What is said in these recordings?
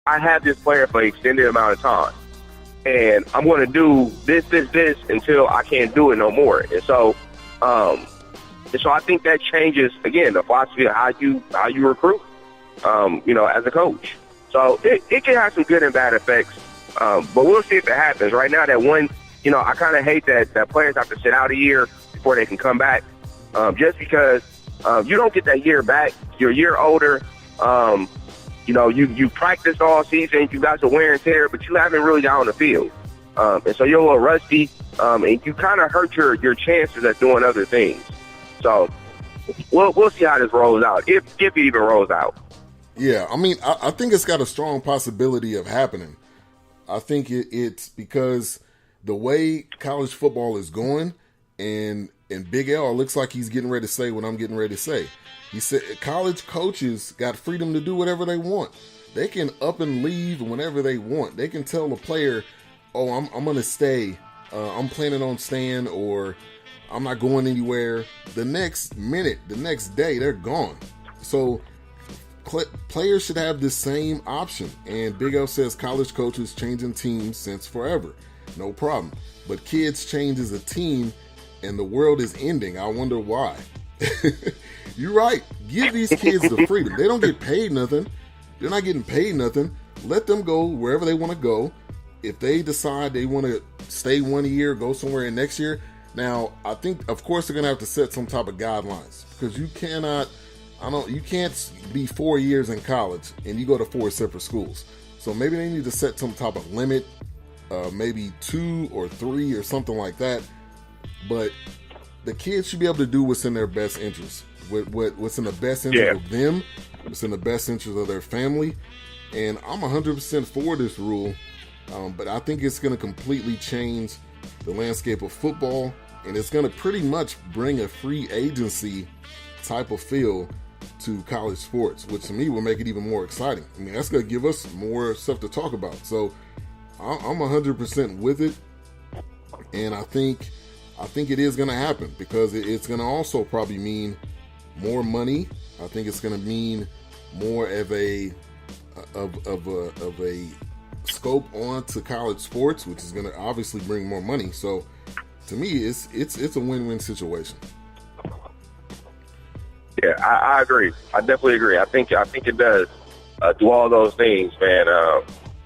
I have this player for an extended amount of time, and I'm going to do this until I can't do it no more. And so I think that changes, again, the philosophy of how you recruit, as a coach. So it can have some good and bad effects, but we'll see if it happens. Right now, that one, I kind of hate that players have to sit out a year before they can come back, just because you don't get that year back. You're a year older. You practiced all season. You got some wear and tear, but you haven't really got on the field. And so you're a little rusty, and you kind of hurt your chances at doing other things. So we'll see how this rolls out, if it even rolls out. Yeah, I mean, I think it's got a strong possibility of happening. I think it's because the way college football is going, and Big L looks like he's getting ready to say what I'm getting ready to say. He said college coaches got freedom to do whatever they want. They can up and leave whenever they want. They can tell the player, oh, I'm going to stay. I'm planning on staying, or I'm not going anywhere. The next minute, the next day, they're gone. So players should have the same option. And Big L says college coaches changing teams since forever. No problem. But kids change as a team, and the world is ending. I wonder why. You're right. Give these kids the freedom. They don't get paid nothing. They're not getting paid nothing. Let them go wherever they want to go. If they decide they want to stay 1 year, go somewhere in next year. Now, I think, of course, they're going to have to set some type of guidelines, because you can't be 4 years in college and you go to 4 separate schools. So maybe they need to set some type of limit, maybe 2 or 3 or something like that. But the kids should be able to do what's in their best interest, what's in the best interest of them, what's in the best interest of their family. And I'm 100% for this rule, but I think it's going to completely change the landscape of football, and it's going to pretty much bring a free agency type of feel to college sports, which to me will make it even more exciting. I mean, that's going to give us more stuff to talk about. So I'm 100% with it, and I think it is going to happen, because it's going to also probably mean more money. I think it's going to mean more of a scope onto college sports, which is going to obviously bring more money. So to me, it's a win-win situation. Yeah, I agree. I definitely agree. I think it does do all those things, man.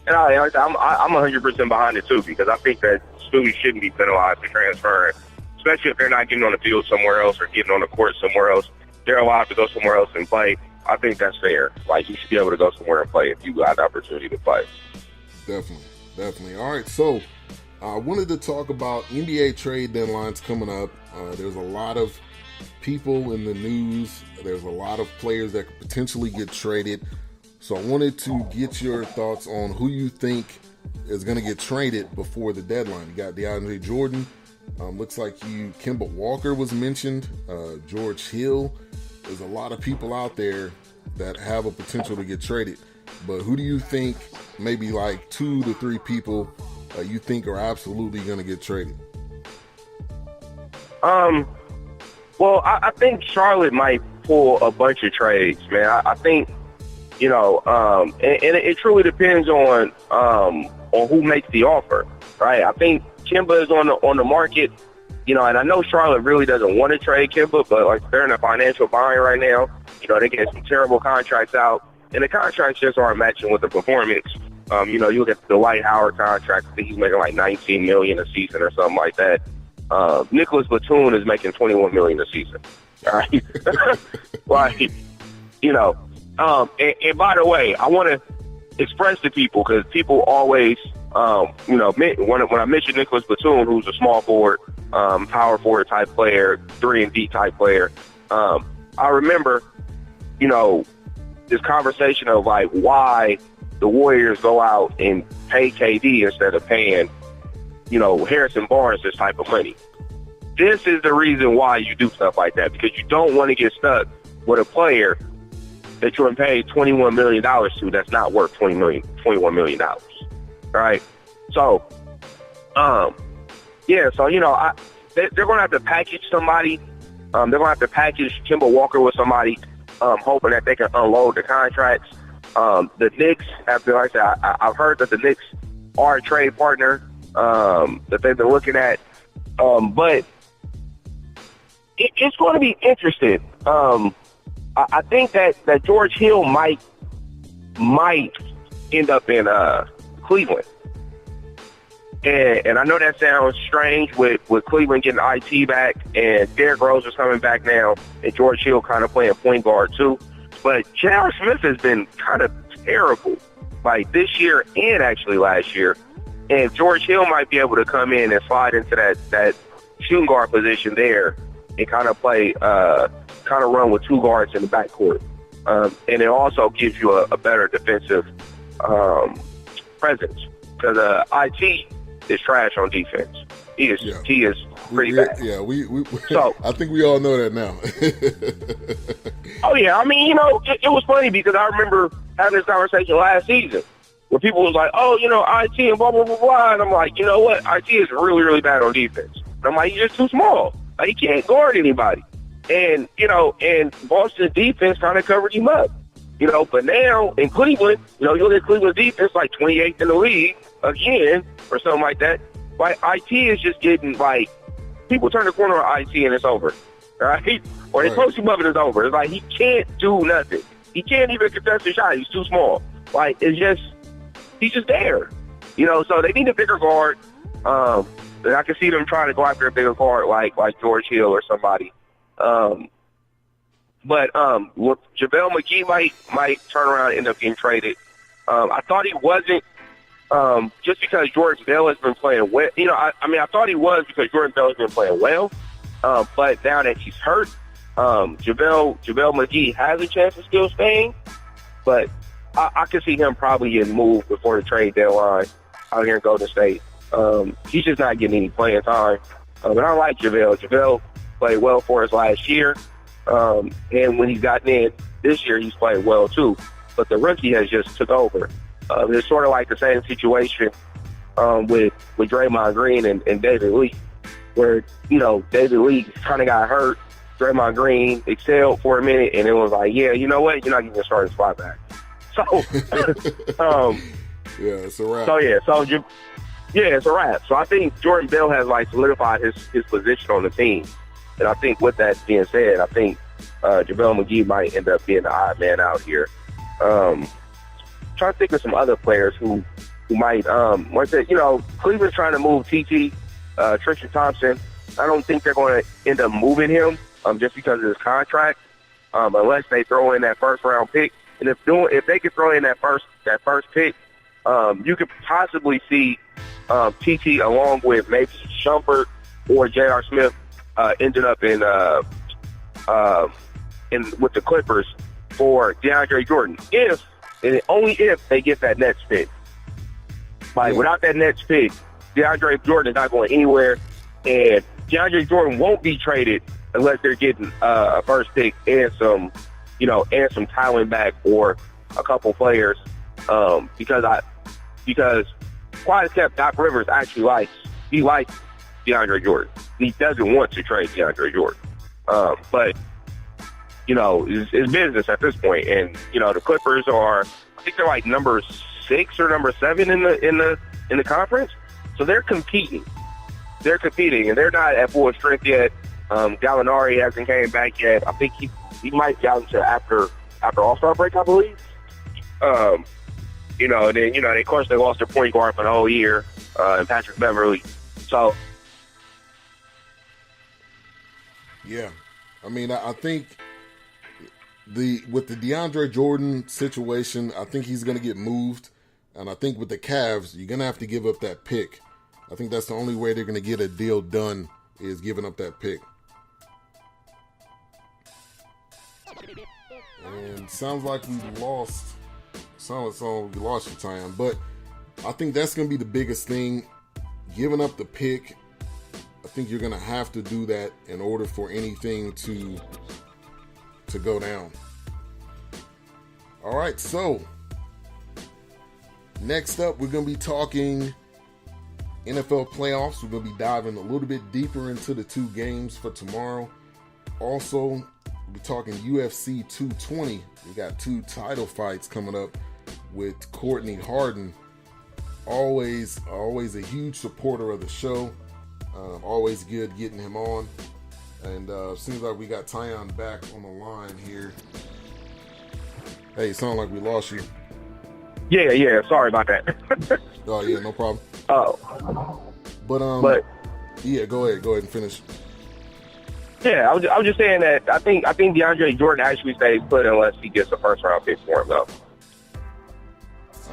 And I'm 100% behind it too, because I think that students shouldn't be penalized for transferring, especially if they're not getting on the field somewhere else or getting on the court somewhere else. They're allowed to go somewhere else and play. I think that's fair. Like, you should be able to go somewhere and play if you got the opportunity to play. Definitely. All right, so I wanted to talk about NBA trade deadlines coming up. There's a lot of people in the news. There's a lot of players that could potentially get traded. So I wanted to get your thoughts on who you think is going to get traded before the deadline. You got DeAndre Jordan. Looks like Kemba Walker was mentioned. George Hill. There's a lot of people out there that have a potential to get traded. But who do you think, maybe like 2 to 3 people you think are absolutely going to get traded? Well, I think Charlotte might pull a bunch of trades, man. I think, and it truly depends on who makes the offer, right? I think Kemba is on the market, and I know Charlotte really doesn't want to trade Kemba, but like, they're in a financial bind right now. They get some terrible contracts out, and the contracts just aren't matching with the performance. You look at the Dwight Howard contract. I think he's making like $19 million a season or something like that. Nicholas Batum is making $21 million a season. All right, like, and by the way, I want to express to people, because people always, when I mention Nicholas Batum, who's a small forward, power forward type player, 3-and-D type player, I remember, this conversation of like why the Warriors go out and pay KD instead of paying, Harrison Barnes this type of money. This is the reason why you do stuff like that, because you don't want to get stuck with a player that you're paid $21 million to that's not worth $21 million. Right? So, they're going to have to package somebody. They're going to have to package Kemba Walker with somebody, hoping that they can unload the contracts. The Knicks have been, like I said, I've heard that the Knicks are a trade partner that they've been looking at. But it's going to be interesting. I think that George Hill might end up in Cleveland. And I know that sounds strange with Cleveland getting IT back and Derrick Rose is coming back now and George Hill kind of playing point guard too. But J.R. Smith has been kind of terrible, like this year and actually last year. And George Hill might be able to come in and slide into that shooting guard position there and kind of play, kind of run with two guards in the backcourt. And it also gives you a better defensive presence because IT is trash on defense. He is pretty bad. Yeah, we so, I think we all know that now. Oh, yeah. I mean, it was funny because I remember having this conversation last season where people was like, oh, IT and blah, blah, blah, blah. And I'm like, you know what? IT is really, really bad on defense. And I'm like, he's just too small. Like, he can't guard anybody. And, and Boston's defense kind of covered him up. But now in Cleveland, you look at Cleveland's defense, like 28th in the league again or something like that. Like, IT is just getting, like, people turn the corner on IT and it's over, right? Or they post him up and it's over. It's like he can't do nothing. He can't even contest a shot. He's too small. Like, he's just there. So they need a bigger guard. And I can see them trying to go after a bigger guard like George Hill or somebody. But JaVale McGee might turn around and end up getting traded. I thought he wasn't just because Jordan Bell has been playing well. I thought he was because Jordan Bell has been playing well. But now that he's hurt, JaVale McGee has a chance of still staying. But I can see him probably getting moved before the trade deadline out here in Golden State. He's just not getting any playing time. But I like JaVale. JaVale played well for us last year. And when he's gotten in this year, he's played well too. But the rookie has just took over. It's sort of like the same situation with Draymond Green and David Lee, where, David Lee kind of got hurt. Draymond Green excelled for a minute, and it was like, yeah, you know what? You're not getting a starting spot back. So, yeah, it's a wrap. So, it's a wrap. So I think Jordan Bell has, solidified his position on the team. And I think with that being said, I think JaVale McGee might end up being the odd man out here. Trying to think of some other players who might, like I said, Cleveland's trying to move Tristan Thompson. I don't think they're going to end up moving him just because of his contract, unless they throw in that first round pick. And if they could throw in that first pick, you could possibly see TT along with maybe Shumpert or J.R. Smith ended up in with the Clippers for DeAndre Jordan. If and only if they get that Nets pick. Without that Nets pick, DeAndre Jordan is not going anywhere, and DeAndre Jordan won't be traded unless they're getting a first pick and some talent back or a couple players. Because quiet as kept, Doc Rivers actually likes DeAndre Jordan. He doesn't want to trade DeAndre Jordan. But it's business at this point. And, the Clippers are, I think they're like number 6 or number 7 in the conference. So they're competing. And they're not at full strength yet. Gallinari hasn't came back yet. I think he might be out until after All-Star break, I believe. And then, of course, they lost their point guard for the whole year, and Patrick Beverly. So, yeah, I think with the DeAndre Jordan situation, I think he's going to get moved, and I think with the Cavs, you're going to have to give up that pick. I think that's the only way they're going to get a deal done is giving up that pick. And sounds like we lost. Sounds like we lost your time, but I think that's going to be the biggest thing. Giving up the pick, I think you're going to have to do that in order for anything to go down. All right, so next up, we're going to be talking NFL playoffs. We're going to be diving a little bit deeper into the 2 games for tomorrow. Also, we're talking UFC 220. We got 2 title fights coming up with Courtney Harden. Always a huge supporter of the show. Always good getting him on. And seems like we got Tyjun back on the line here. Hey, it sounds like we lost you. Yeah. Sorry about that. Oh yeah, no problem. But yeah, go ahead and finish. Yeah, I was just saying that I think DeAndre Jordan actually stays put unless he gets a first round pick for him, though.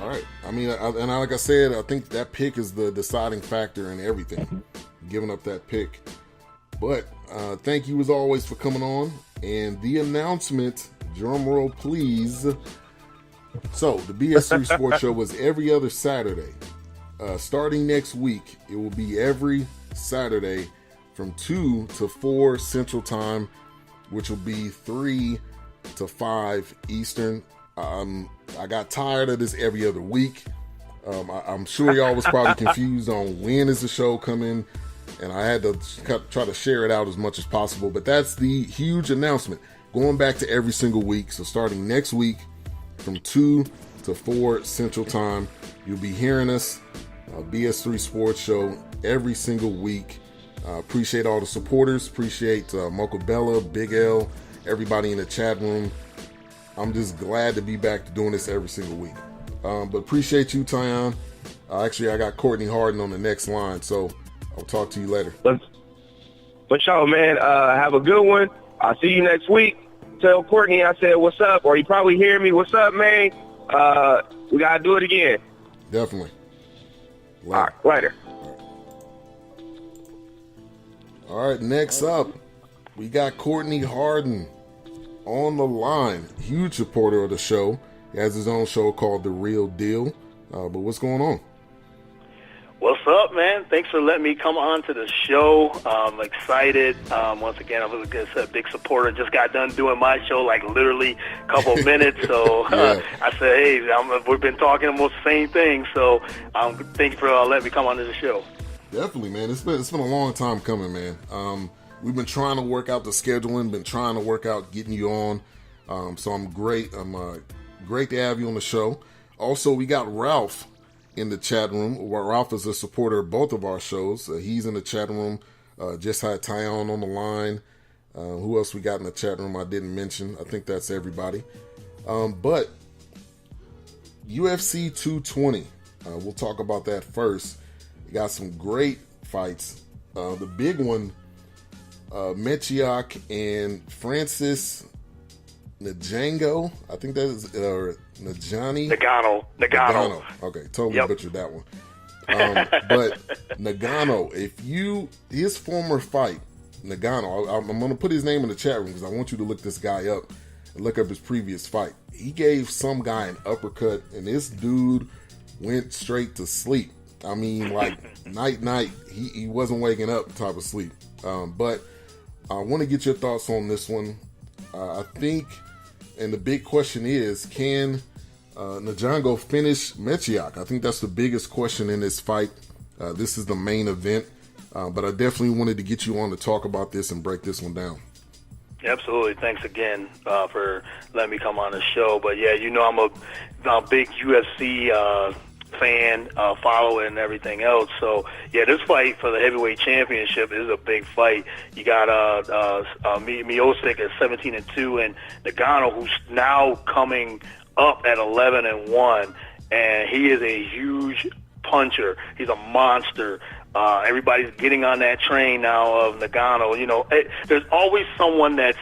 All right. I mean, like I said, I think that pick is the deciding factor in everything. Giving up that pick. But thank you as always for coming on. And the announcement, drum roll please. So the BS3 Sports Show was every other Saturday. Starting next week, it will be every Saturday from 2 to 4 Central Time, which will be 3 to 5 Eastern. I got tired of this every other week. I'm sure y'all was probably confused on when is the show coming, and I had to try to share it out as much as possible. But that's the huge announcement. Going back to every single week. So starting next week from 2 to 4 Central Time, you'll be hearing us, BS3 Sports Show, every single week. Appreciate all the supporters. Appreciate Mocha Bella, Big L, everybody in the chat room. I'm just glad to be back to doing this every single week. But appreciate you, Tyjun. Actually, I got Courtney Harden on the next line, so I'll talk to you later. For sure, man. Have a good one. I'll see you next week. Tell Courtney I said what's up, or you probably hear me. What's up, man? We got to do it again. Definitely. Later. All right, later. All right, next up, we got Courtney Harden on the line. Huge supporter of the show. He has his own show called The Real Deal. But what's going on? What's up, man? Thanks for letting me come on to the show. I'm excited. Once again, I was a big supporter. Just got done doing my show like literally a couple of minutes. So yeah. I said, hey, we've been talking almost the same thing. So thank you for letting me come on to the show. Definitely, man. It's been a long time coming, man. We've been trying to work out the scheduling, been trying to work out getting you on. So I'm great. I'm great to have you on the show. Also, we got Ralph in the chat room. Ralph is a supporter of both of our shows. He's in the chat room. Just had Tyjun on the line. Who else we got in the chat room I didn't mention? I think that's everybody. But UFC 220, we'll talk about that first. We got some great fights. The big one, Mechiak and Francis Ngannou. I think that is Ngannou. Okay, totally butchered that one. But Ngannou, his former fight, Ngannou, I'm going to put his name in the chat room because I want you to look this guy up and look up his previous fight. He gave some guy an uppercut, and this dude went straight to sleep. I mean, like, night, he wasn't waking up type of sleep. But I want to get your thoughts on this one. I think, and the big question is, can Ngannou finish Mechiak? I think that's the biggest question in this fight. This is the main event. But I definitely wanted to get you on to talk about this and break this one down. Absolutely. Thanks again for letting me come on the show. But, yeah, I'm a big UFC fan, follower, and everything else. So, yeah, this fight for the heavyweight championship is a big fight. You got Miocic at 17-2, and Ngannou, who's now coming up at 11-1, and he is a huge puncher. He's a monster. Everybody's getting on that train now of Ngannou. There's always someone that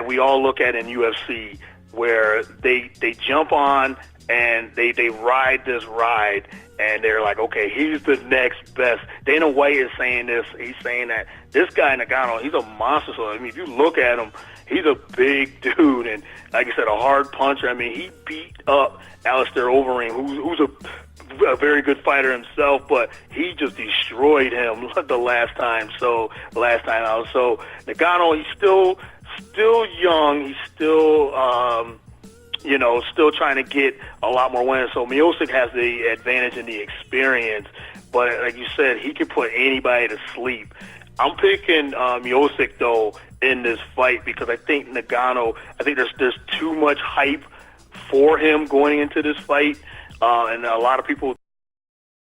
we all look at in UFC where they jump on and they ride this ride, and they're like, okay, he's the next best. Dana White is saying this. He's saying that this guy Ngannou, he's a monster. So, I mean, if you look at him, he's a big dude, and like I said, a hard puncher. I mean, he beat up Alistair Overeem, who's a very good fighter himself, but he just destroyed him the last time out. So Ngannou, he's still young. He's still still trying to get a lot more wins. So Miocic has the advantage in the experience, but like you said, he can put anybody to sleep. I'm picking Miocic though in this fight, because I think Ngannou, I think there's too much hype for him going into this fight, and a lot of people